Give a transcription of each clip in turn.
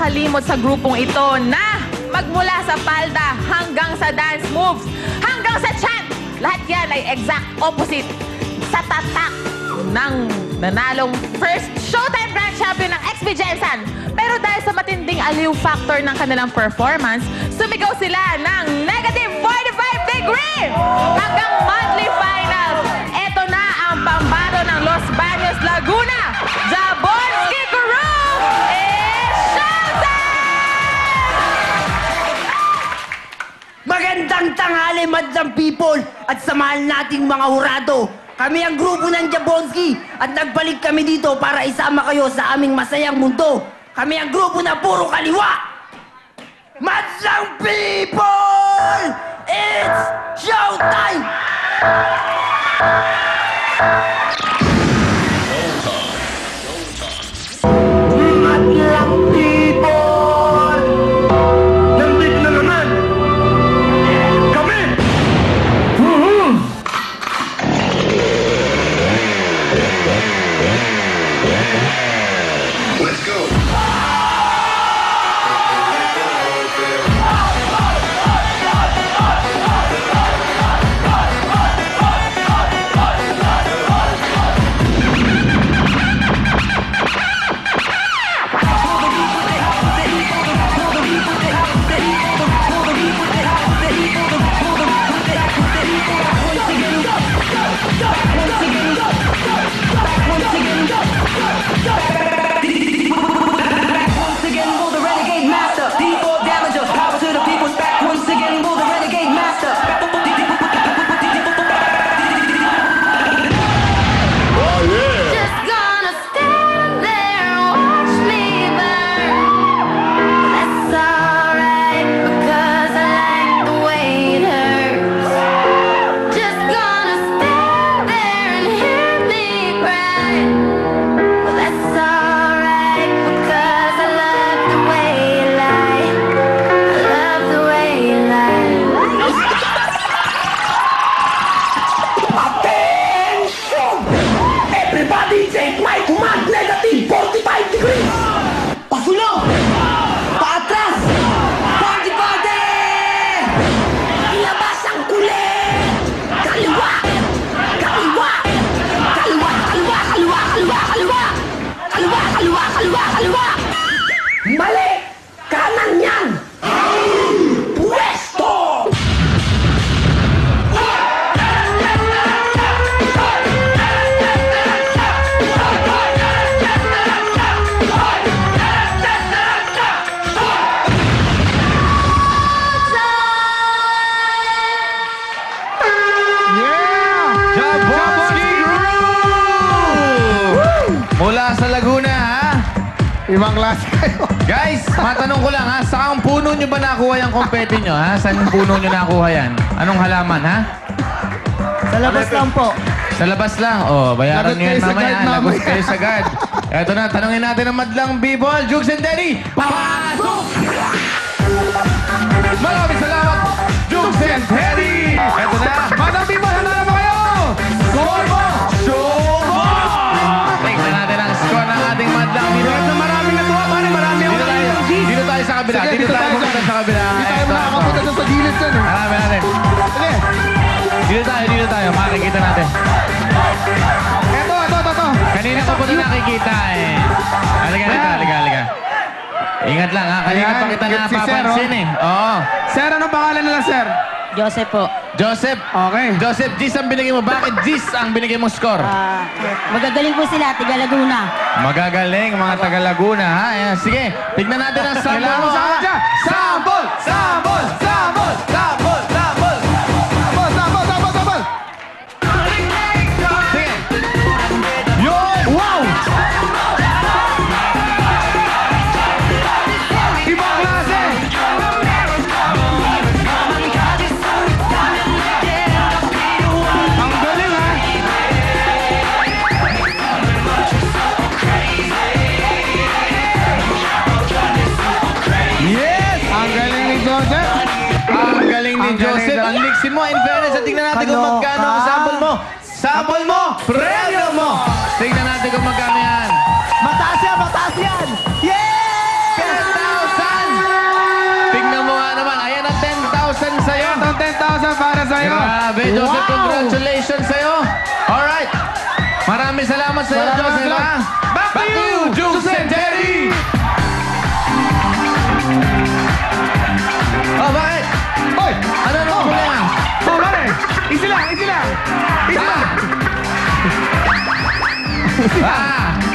makakalimot sa grupong ito na magmula sa palda hanggang sa dance moves, hanggang sa chant. Lahat yan ay exact opposite sa tatak ng nanalong first Showtime Grand Champion ng XP Jensen. Pero dahil sa matinding aliw factor ng kanilang performance, sumigaw sila ng negative 45 degree hanggang monthly finals. Ito na ang pambato ng Los Baños, Laguna. Jablonski Crew is showtime! Magandang tanghali, madlang people, at samahan nating mga hurado. Kami ang grupo ng Jablonski at nagbalik kami dito para isama kayo sa aming masayang mundo. Kami ang grupo na puro kaliwa. Madlang people! It's showtime! Madlang people! Nandito na naman! Kami! Let's go. Mali! Kanan yan! Pwesto! Jablonski Crew! Mula sa Laguna, ha? Ibang klase kayo. Guys, matanong ko lang, ha? Saan puno nyo ba nakuha yung kompete nyo, ha? Saan yung puno nyo nakuha yan? Anong halaman, ha? Sa labas lang po. Sa labas lang. Oh, bayaran Lagot nyo yan kayo sa mamaya. guard, Lagot mamaya. kayo sa guard. Eto na, tanongin natin ang madlang people. Jukes and Denny, papasok! Maraming salamat, Jukes and Denny! Eto na, madlang people, handa na ba kayo? Score mo! Show mo! Tingnan natin ang score ng ating madlang people. Maraming natuwa, pare. Marami ako nakikita. Dito tayo sa kabila. Sige, Dito tayo pumunta sa kabila. Hindi tayo Eto, makakapunta eto. dyan sa gilid dyan. Marami natin. Sige. Dito tayo. Makikita natin. Eto. Kanina ko po na nakikita eh. Halika. Ingat lang ha. Kanina Ayan, pa kita get si Sir, napapansin eh. Oo. Sir, anong pangalan nila, sir? Joseph po. Joseph. Okay. Joseph, Gis ang binigay mo. Bakit Gis ang binigay mong score? Magagaling po sila, tiga Laguna. Magagaling, mga taga Laguna ha. Ayan, sige, tignan natin ang sample Kailangan mo mo sa ha. kanya. Sample! Sige. Yun! Wow! Ibang klase! Ang galing, ha? Yes! Ang galing ni Joseph. Ang galing ni Ang Joseph. galing. Ang liksi mo. In fairness, at tignan natin kung Kaloka. magkano ang sample mo. Sample mo! Premyo mo! Tignan natin kung magkano yan. Mataas yan! 10,000 ng 10,000 para sa'yo. Grabe, Joseph, congratulations sa'yo. Alright. Maraming salamat sa'yo, Salamat, Joseph. Joseph. ha? Back to you, Jules and Terry! Oh, bakit? Hoy! Ano problema? Oh, pare! Easy lang, easy lang! Easy lang!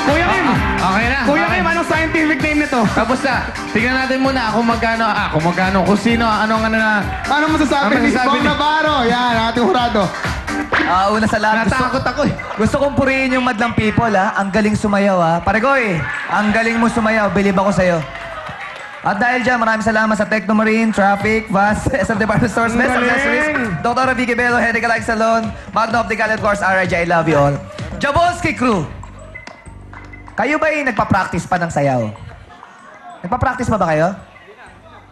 Kuya Kim! Okay na. Kuya okay. Kim, anong scientific name nito? Tapos na. Tignan natin muna kung magkano, kung sino, anong ano na. Paano masasabi Ano ni masasabi Bong ni- Navarro? Yan, ating hurado. Una sa lahat, Natakot ako eh. gusto kong purihin yung madlang people, ha? Ang galing sumayaw, ha? Paregoy, ang galing mo sumayaw. Believe ako sa'yo. At dahil dyan, maraming salamat sa Technomarine, Traffic, VAS, SM Department Stores, Best Galing! Accessories, Dr. Vicky Bello, Henrica Like Salon, Magna Optical, and of course, RIJ, I love you all. Jabolski Crew! Kayo ba'y nagpa-practice pa ng sayaw? Nagpa-practice pa ba kayo?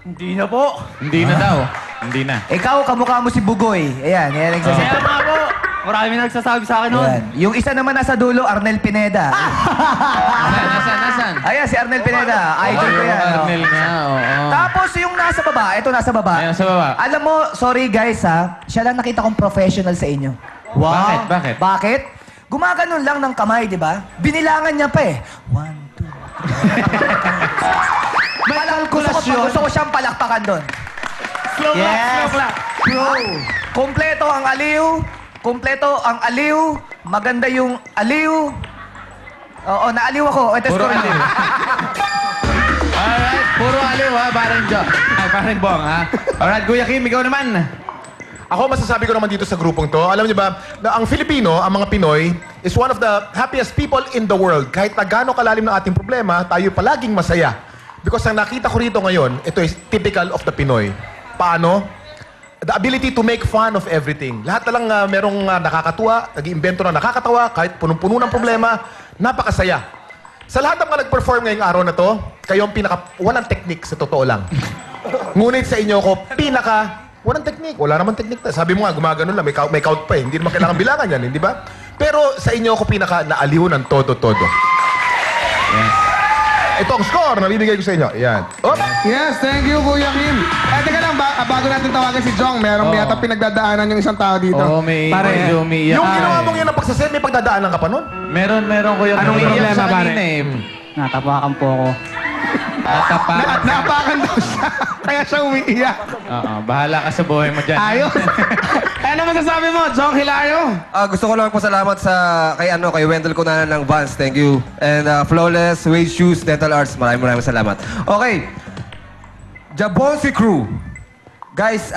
Hindi na po. Hindi na daw. Hindi na. Ikaw, kamukha mo si Bugoy. Ayan, yan ang Kaya nagsasabi. nga po. Marami na nagsasabi sa akin noon. Ayan. Yung isa naman nasa dulo, Arnel Pineda. Nasaan? Ayan, si Arnel Pineda. Idol ko yan. oh. Arnel nga, oo. Tapos yung nasa baba, ito nasa baba. Ayan, sa baba. Alam mo, sorry guys ha, siya lang nakita kong professional sa inyo. Wow. Bakit? Bakit? Gumaganon lang ng kamay, di ba? Binilangan niya pa eh. 1, 2, May kalkulasyon. Gusto ko siyang palakpakan doon. Slow clap, slow clap. Bro, kompleto ang aliw. Kompleto ang aliw. Maganda yung aliw. Oo, naaliw ako. Ito Puro score aliw. aliw. Alright, puro aliw ha, parang Jo. Ay, parang Bong ha. Alright, Kuya Kim, ikaw naman. Ako masasabi ko naman dito sa grupong to, alam niyo ba, na ang Filipino, ang mga Pinoy, is one of the happiest people in the world. Kahit na gaano kalalim ng ating problema, tayo palaging masaya. Because ang nakita ko rito ngayon, ito is typical of the Pinoy. Paano? The ability to make fun of everything. Lahat na lang merong nakakatuwa, nag-iimbento na nakakatawa, kahit punong-puno ng problema, napakasaya. Sa lahat ng mga nag-perform ngayong araw na to, kayo ang walang technique sa totoo lang. Ngunit sa inyo ko, walang technique. Wala naman technique. Sabi mo nga, gumagano lang, may count pa eh. Hindi naman kailangan bilangan yan, hindi ba? Pero sa inyo ko naaliw ng todo-todo. Yes. Ito ang score na bibigay ko sa inyo. Yan. Op! Yes, thank you, Kuya Kim. Teka lang, bago natin tawagan si Jong, meron yata pinagdadaanan yung isang tao dito. Oo, may medyo umiiyak. Yung ginawa mong yan ang pagsaset, may pagdadaanan ka pa nun? Meron Kuya Kim. Anong Umiiyak problema, siya pare? kanina eh. Natapakan po ako. Natapakan. Naapakan daw siya. Kaya siya umiiyak. Oo, bahala ka sa buhay mo dyan. Ayos. Ano masasabi mo, Jong Hilario? Gusto ko lang po salamat kay Wendell Cunanan ng Vans. Thank you. And Flawless, Wade Shoes, Dental Arts. Maraming salamat. Okay. Jabolski Crew. Guys,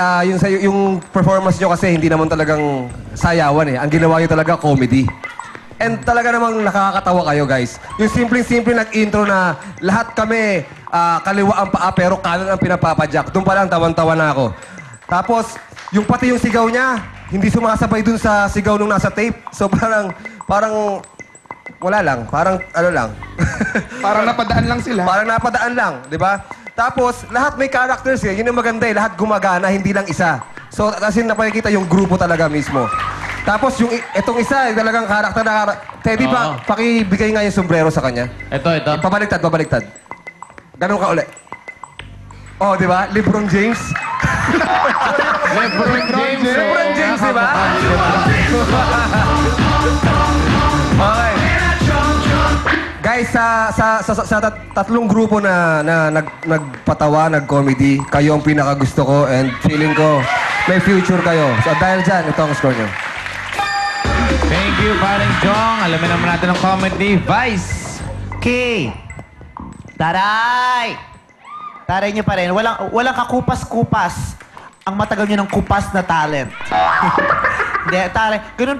yung performance nyo kasi hindi naman talagang sayawan eh. Ang ginawa nyo talaga comedy. And talaga namang nakakatawa kayo, guys. Yung simpleng-simple nag-intro na lahat kami kaliwa ang paa pero kanan ang pinapapadyak. Doon pa lang tawan-tawa na ako. Tapos, pati yung sigaw niya, hindi sumasabay dun sa sigaw nung nasa tape. So parang wala lang. Parang ano lang. Parang napadaan lang sila. Parang napadaan lang, di ba? Tapos, lahat may characters eh. Yun yung maganda eh. Lahat gumagana, hindi lang isa. So, kasi napakikita yung grupo talaga mismo. Tapos, itong isa, talagang karakter na Teddy, Oo. pakibigay nga yung sombrero sa kanya. Ito. Pabaliktad. Ganun ka uli. Oh, di ba? LeBron James. Lebron James. LeBron James, di ba? Okay. Guys, sa tatlong grupo na nagpatawa, nag-comedy, kayo ang pinakagusto ko and feeling ko may future kayo. So dahil dyan, ito ang score nyo. Thank you, paring Jong. Alamin naman natin ang comedy. Vice. Okay. Taray! Taray niyo pa rin. Walang kakupas-kupas ang matagal niyo ng kupas na talent. Hindi, taray. Ganun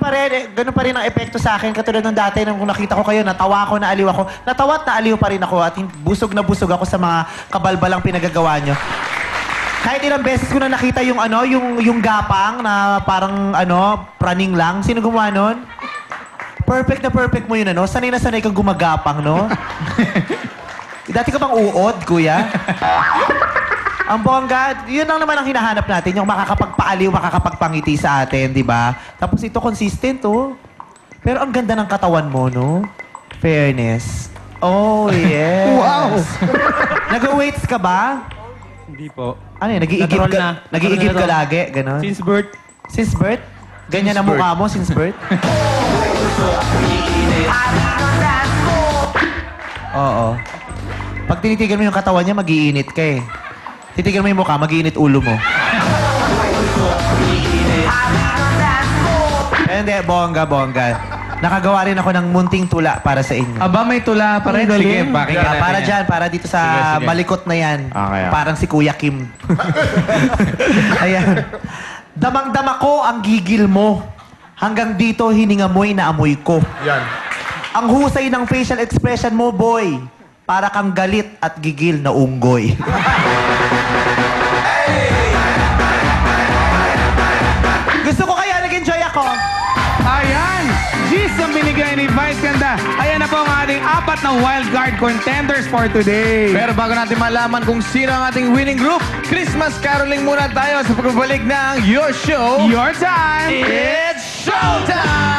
pa rin ang epekto sa akin. Katulad ng dati nung nakita ko kayo, natawa ako, naaliw ako. Natawa at naaliw pa rin ako at busog na busog ako sa mga kabalbalang pinagagawa niyo. Kahit ilang beses ko na nakita yung gapang na parang praning lang. Sino gumawa nun? Perfect na perfect mo yun, Sanay na sanay kang gumagapang, no? Dati ka bang uod, kuya? Ang bongga, yun lang naman ang hinahanap natin, yung makakapagpaaliw, makakapagpangiti sa atin, di ba? Tapos ito, consistent, oh. Pero ang ganda ng katawan mo, no? Fairness. Oh, yes. Wow! Nag-weights ka ba? Hindi po. Ano yun? Nag-iigib Natural ka, na. nag-iigib ka Natural na to. lagi? Ganon? Since birth. Since birth? Ganyan ang mukha mo since birth? Oo. Pag tinitigan mo yung katawan niya, mag-iinit ka eh. Titigan mo yung mukha, mag-iinit ulo mo. Hindi, bongga. Nakagawa rin ako ng munting tula para sa inyo. Aba, may tula pa rin. Ang galing. Sige, pakita natin Para yan. dyan, para dito sa Sige, sige. malikot na yan. Okay, okay. Parang si Kuya Kim. Ayan. Damang-dama ko ang gigil mo. Hanggang dito, hininga mo'y naamoy ko. Yan. Ang husay ng facial expression mo, boy. Para kang galit at gigil na unggoy. Gusto ko kaya nag-enjoy ako. Ayan! Gis ang binigay ni Vice Ganda. Ayan na po ang ating 4 na wildcard contenders for today. Pero bago natin malaman kung sino ang ating winning group, Christmas caroling muna tayo sa pagbabalik ng Your Show. Your time! It's showtime!